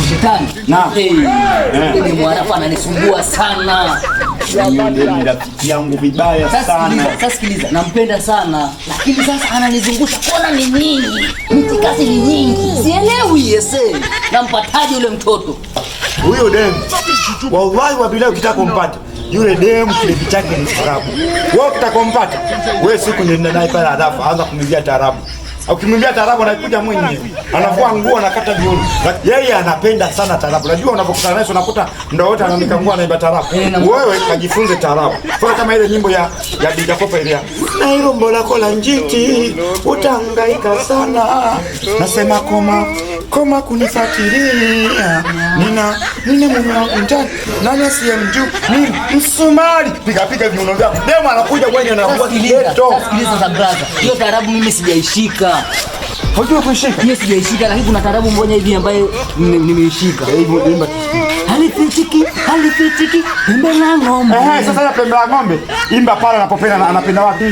Shetani. Na. Ni mwarafu ananisumbua sana. Ni rafiki yangu vibaya sana. Sasa sikiliza, nampenda sana. Lakini sasa ananizungusha kona ni nyingi. Mtikasi ni nyingi. Sielewi yese. Nampataje yule mtoto? Huyo demu. Wallahi wa bilahi ukitaka kumpata. Yule demu kilevi chake ni tarabu. Wewe ukitaka kumpata, wewe siku nenda naye pale halafu anza kumwambia tarabu. Ukimwambia tarabu anakuja mwenyewe. Anavua nguo anakata viuno. Yeye anapenda sana tarabu. Unajua unapokutana naye unakuta ndio wote ananika nguo anaimba tarabu. Wewe kajifunze tarabu. Kwa kama ile nyimbo ya Dija Kopa ile. Na hilo mbola kola njiti utahangaika sana. Nasema koma kunifuatilia. Nina mume wangu ndani. Nani asiyemjua? Msumari. Piga viuno vyako. Demu anakuja mwenyewe anakuwa kileto. Sikiliza za brother. Hiyo tarabu mimi sijaishika. Hujua kuishika? Hiyo sijaishika, lakini kuna tarabu moja hivi ambayo nimeishika. Hivyo imba. Halifichiki pembe la ng'ombe. Sasa ya pembe la ng'ombe. Imba pale anapopenda anapenda wapi?